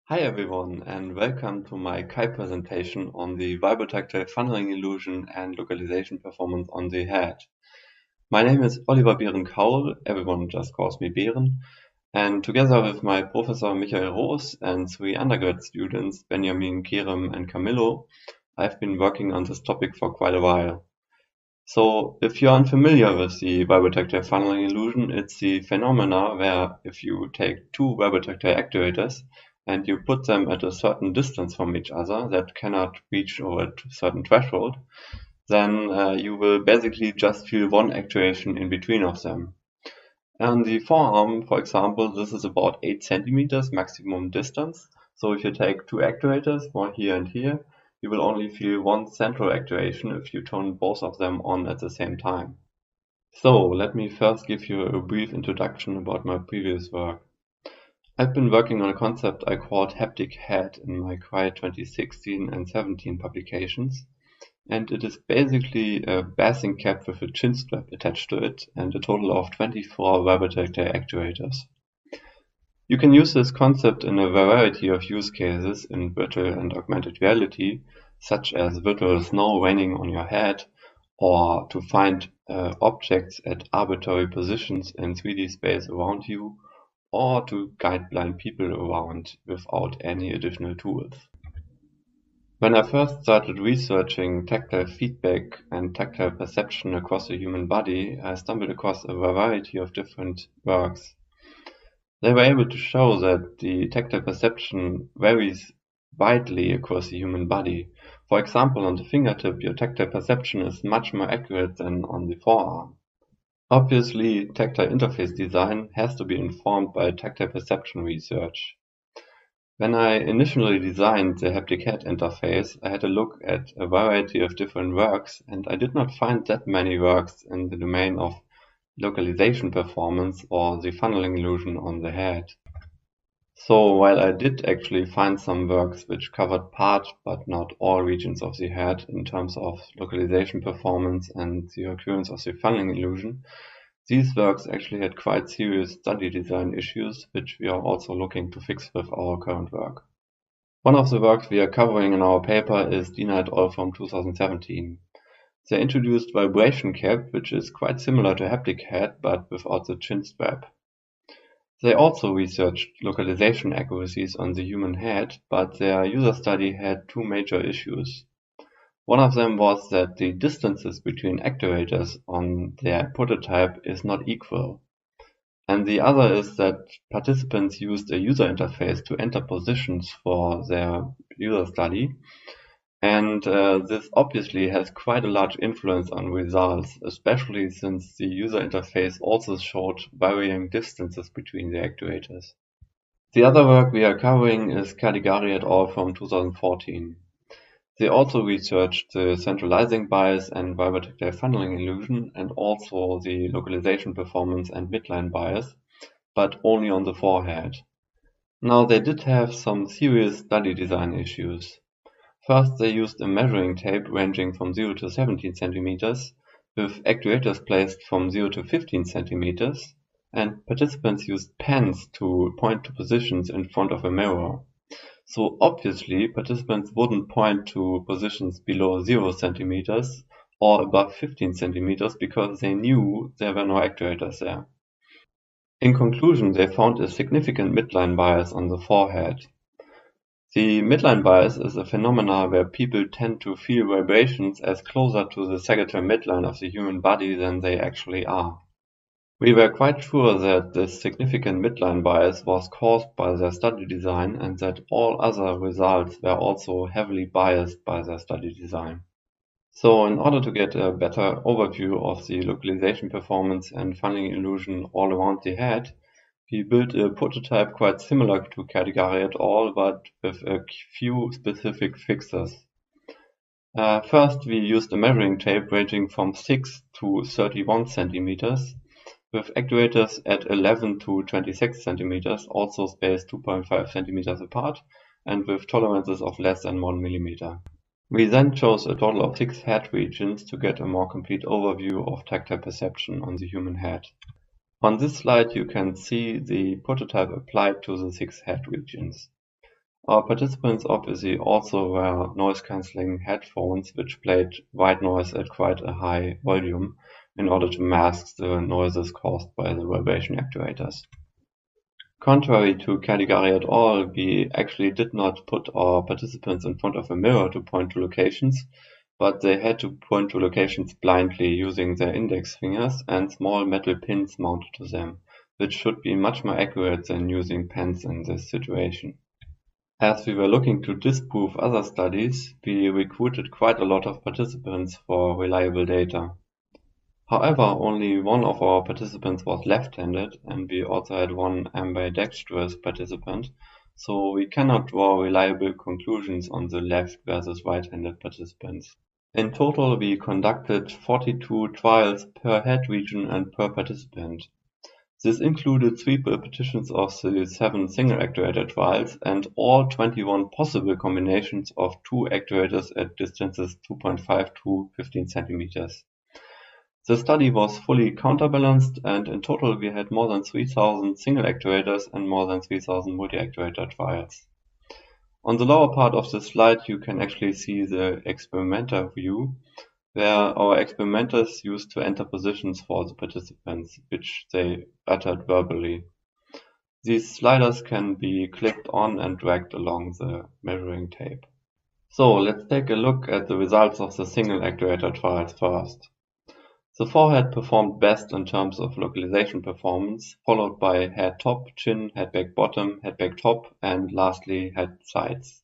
Hi everyone, and welcome to my Kai presentation on the vibratactile funneling illusion and localization performance on the head. My name is Oliver Behren-Kaul, everyone just calls me Behren, and together with my professor Michael Roos and three undergrad students, Benjamin, Kerem and Camillo, I've been working on this topic for quite a while. So if you're unfamiliar with the vibratactile funneling illusion, it's the phenomena where if you take two vibratactile actuators and you put them at a certain distance from each other that cannot reach over a certain threshold, then you will basically just feel one actuation in between of them. On the forearm, for example, this is about 8 centimeters maximum distance. So if you take two actuators, one here and here, you will only feel one central actuation if you turn both of them on at the same time. So let me first give you a brief introduction about my previous work. I've been working on a concept I called haptic head in my Quiet 2016 and 17 publications, and it is basically a basing cap with a chin strap attached to it and a total of 24 vibratactile actuators. You can use this concept in a variety of use cases in virtual and augmented reality, such as virtual snow raining on your head, or to find objects at arbitrary positions in 3D space around you, or to guide blind people around without any additional tools. When I first started researching tactile feedback and tactile perception across the human body, I stumbled across a variety of different works. They were able to show that the tactile perception varies widely across the human body. For example, on the fingertip, your tactile perception is much more accurate than on the forearm. Obviously, tactile interface design has to be informed by tactile perception research. When I initially designed the haptic head interface, I had a look at a variety of different works, and I did not find that many works in the domain of localization performance or the funneling illusion on the head. So while I did actually find some works which covered part but not all regions of the head in terms of localization performance and the occurrence of the funneling illusion, these works actually had quite serious study design issues, which we are also looking to fix with our current work. One of the works we are covering in our paper is Dina et al. From 2017. They introduced vibration cap, which is quite similar to haptic head but without the chin strap. They also researched localization accuracies on the human head, but their user study had two major issues. One of them was that the distances between actuators on their prototype is not equal. And the other is that participants used a user interface to enter positions for their user study. And this obviously has quite a large influence on results, especially since the user interface also showed varying distances between the actuators. The other work we are covering is Caligari et al. From 2014. They also researched the centralizing bias and vibratactile funneling illusion and also the localization performance and midline bias, but only on the forehead. Now they did have some serious study design issues. First, they used a measuring tape ranging from 0 to 17 centimeters, with actuators placed from 0 to 15 centimeters, and participants used pens to point to positions in front of a mirror. So obviously, participants wouldn't point to positions below 0 centimeters or above 15 centimeters because they knew there were no actuators there. In conclusion, they found a significant midline bias on the forehead. The midline bias is a phenomenon where people tend to feel vibrations as closer to the sagittal midline of the human body than they actually are. We were quite sure that this significant midline bias was caused by their study design and that all other results were also heavily biased by their study design. So in order to get a better overview of the localization performance and funneling illusion all around the head, we built a prototype quite similar to Caligari et al., but with a few specific fixes. First, we used a measuring tape ranging from 6 to 31 centimeters, with actuators at 11 to 26 centimeters, also spaced 2.5 centimeters apart, and with tolerances of less than 1 millimeter. We then chose a total of 6 head regions to get a more complete overview of tactile perception on the human head. On this slide you can see the prototype applied to the 6 head regions. Our participants obviously also wear noise-cancelling headphones which played white noise at quite a high volume in order to mask the noises caused by the vibration actuators. Contrary to Caligari et al., we actually did not put our participants in front of a mirror to point to locations, but they had to point to locations blindly using their index fingers and small metal pins mounted to them, which should be much more accurate than using pens in this situation. As we were looking to disprove other studies, we recruited quite a lot of participants for reliable data. However, only one of our participants was left-handed, and we also had one ambidextrous participant, so we cannot draw reliable conclusions on the left versus right-handed participants. In total, we conducted 42 trials per head region and per participant. This included 3 repetitions of the 7 single actuator trials and all 21 possible combinations of 2 actuators at distances 2.5 to 15 centimeters. The study was fully counterbalanced, and in total we had more than 3,000 single actuators and more than 3,000 multi-actuator trials. On the lower part of the slide you can actually see the experimenter view, where our experimenters used to enter positions for the participants, which they uttered verbally. These sliders can be clicked on and dragged along the measuring tape. So let's take a look at the results of the single actuator trials first. The forehead performed best in terms of localization performance, followed by head top, chin, head back bottom, head back top, and lastly head sides.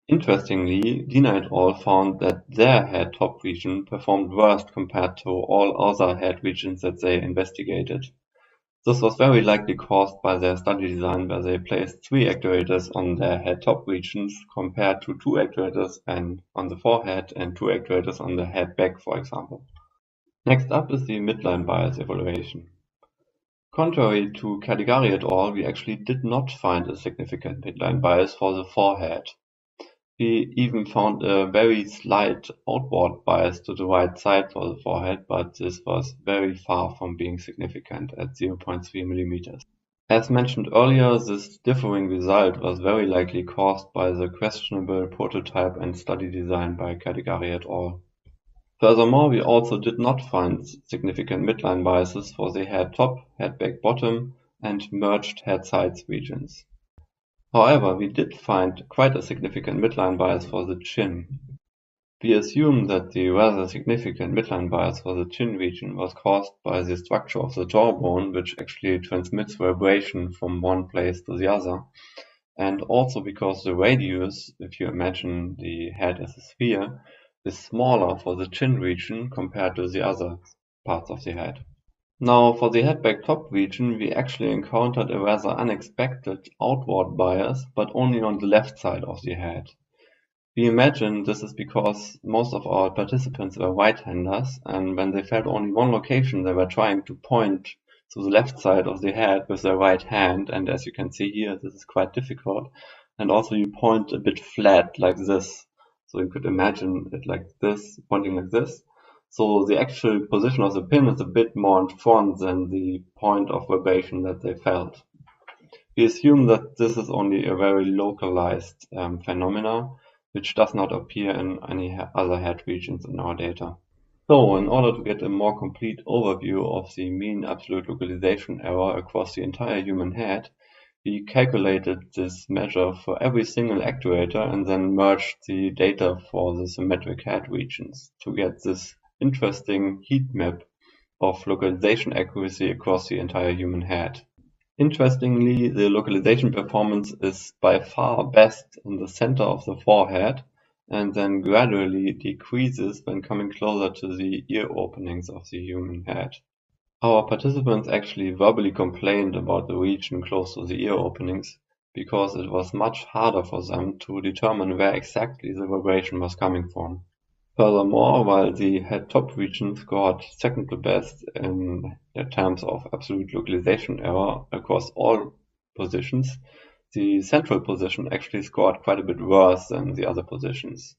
Interestingly, Dina et al. Found that their head top region performed worst compared to all other head regions that they investigated. This was very likely caused by their study design, where they placed 3 actuators on their head top regions compared to 2 actuators on the forehead and 2 actuators on the head back, for example. Next up is the midline bias evaluation. Contrary to Caligari et al., we actually did not find a significant midline bias for the forehead. We even found a very slight outward bias to the right side for the forehead, but this was very far from being significant at 0.3 millimeters. As mentioned earlier, this differing result was very likely caused by the questionable prototype and study design by Caligari et al. Furthermore, we also did not find significant midline biases for the head top, head back bottom, and merged head sides regions. However, we did find quite a significant midline bias for the chin. We assume that the rather significant midline bias for the chin region was caused by the structure of the jawbone, which actually transmits vibration from one place to the other, and also because the radius, if you imagine the head as a sphere, is smaller for the chin region compared to the other parts of the head. Now, for the head back top region, we actually encountered a rather unexpected outward bias, but only on the left side of the head. We imagine this is because most of our participants were right-handers, and when they felt only one location, they were trying to point to the left side of the head with their right hand, and as you can see here, this is quite difficult. And also you point a bit flat like this. So you could imagine it like this, pointing like this. So the actual position of the pin is a bit more in front than the point of vibration that they felt. We assume that this is only a very localized phenomena, which does not appear in any other head regions in our data. So, in order to get a more complete overview of the mean absolute localization error across the entire human head, we calculated this measure for every single actuator and then merged the data for the symmetric head regions to get this interesting heat map of localization accuracy across the entire human head. Interestingly, the localization performance is by far best in the center of the forehead and then gradually decreases when coming closer to the ear openings of the human head. Our participants actually verbally complained about the region close to the ear openings because it was much harder for them to determine where exactly the vibration was coming from. Furthermore, while the head top region scored second to best in terms of absolute localization error across all positions, the central position actually scored quite a bit worse than the other positions.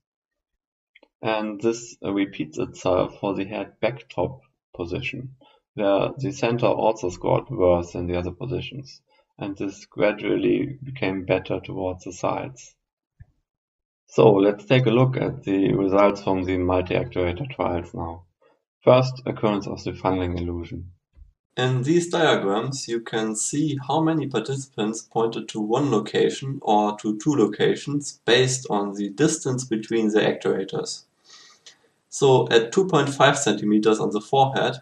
And this repeats itself for the head back top position, where the center also scored worse than the other positions. and this gradually became better towards the sides. So let's take a look at the results from the multi-actuator trials now. First, occurrence of the funneling illusion. In these diagrams, you can see how many participants pointed to one location or to two locations based on the distance between the actuators. So at 2.5 centimeters on the forehead,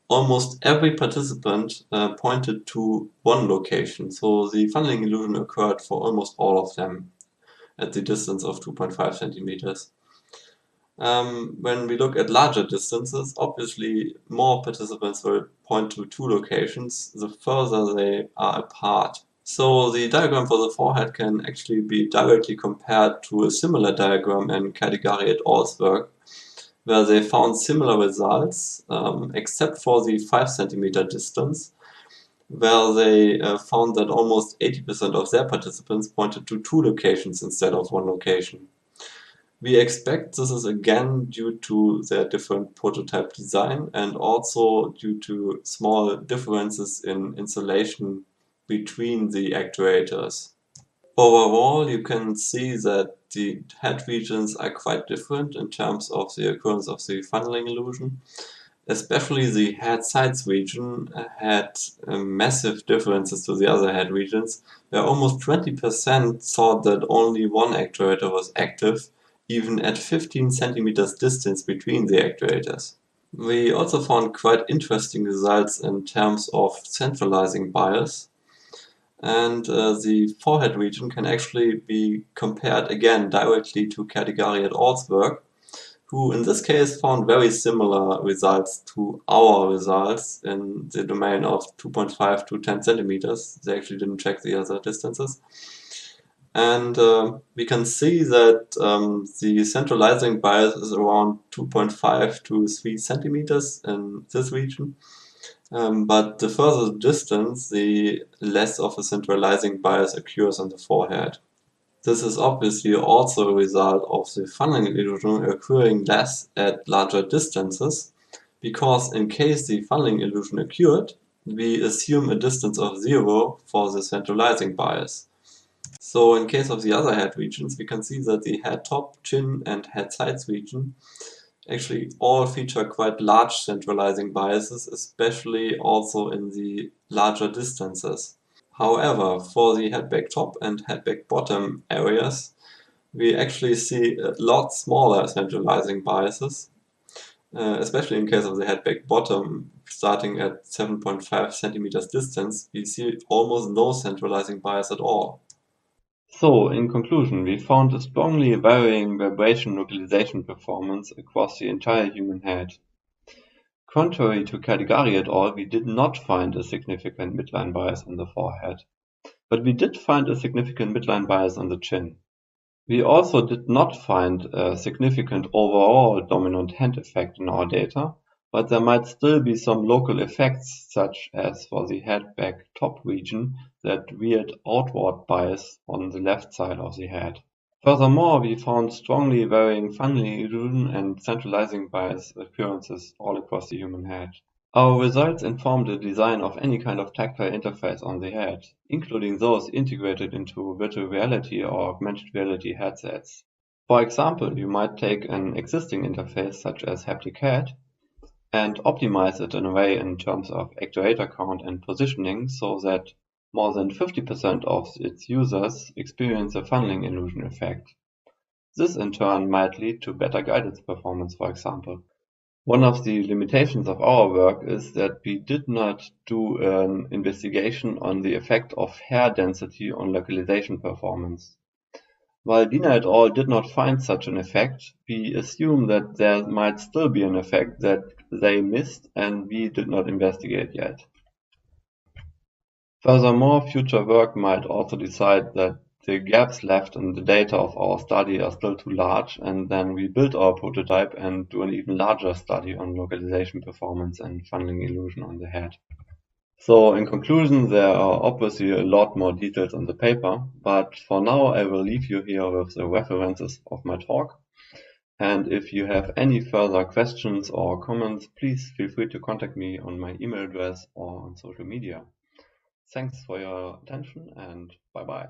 almost every participant pointed to one location. So the funneling illusion occurred for almost all of them at the distance of 2.5 centimeters. When we look at larger distances, obviously more participants will point to two locations the further they are apart. So the diagram for the forehead can actually be directly compared to a similar diagram in Caligari et al.'s work, where they found similar results, except for the 5 centimeter distance, where they found that almost 80% of their participants pointed to two locations instead of one location. We expect this is again due to their different prototype design and also due to small differences in insulation between the actuators. Overall, you can see that the head regions are quite different in terms of the occurrence of the funneling illusion. Especially the head sides region had massive differences to the other head regions, where almost 20% thought that only one actuator was active, even at 15 centimeters distance between the actuators. We also found quite interesting results in terms of centralizing bias, and the forehead region can actually be compared again directly to Caligari et al.'s work, who in this case found very similar results to our results in the domain of 2.5 to 10 centimeters. They actually didn't check the other distances. And we can see that the centralizing bias is around 2.5 to 3 centimeters in this region. But the further the distance, the less of a centralizing bias occurs on the forehead. This is obviously also a result of the funneling illusion occurring less at larger distances, because in case the funneling illusion occurred, we assume a distance of 0 for the centralizing bias. So in case of the other head regions, we can see that the head top, chin and head sides region actually all feature quite large centralizing biases, especially also in the larger distances. However, for the head back top and head back bottom areas, we actually see a lot smaller centralizing biases, especially in case of the head back bottom, starting at 7.5 centimeters distance, we see almost no centralizing bias at all. So, in conclusion, we found a strongly varying vibration localization performance across the entire human head. Contrary to Caligari et al., we did not find a significant midline bias on the forehead, but we did find a significant midline bias on the chin. We also did not find a significant overall dominant hand effect in our data, but there might still be some local effects, such as for the head back top region, that weird outward bias on the left side of the head. Furthermore, we found strongly varying funneling illusion and centralizing bias occurrences all across the human head. Our results inform the design of any kind of tactile interface on the head, including those integrated into virtual reality or augmented reality headsets. For example, you might take an existing interface such as Haptic Head and optimize it in a way in terms of actuator count and positioning so that more than 50% of its users experience a funneling illusion effect. This in turn might lead to better guidance performance, for example. One of the limitations of our work is that we did not do an investigation on the effect of hair density on localization performance. While Dina et al. Did not find such an effect, we assume that there might still be an effect that they missed and we did not investigate yet. Furthermore, future work might also decide that the gaps left in the data of our study are still too large, and then we build our prototype and do an even larger study on localization performance and funneling illusion on the head. So in conclusion, there are obviously a lot more details in the paper, but for now I will leave you here with the references of my talk. And if you have any further questions or comments, please feel free to contact me on my email address or on social media. Thanks for your attention and bye bye.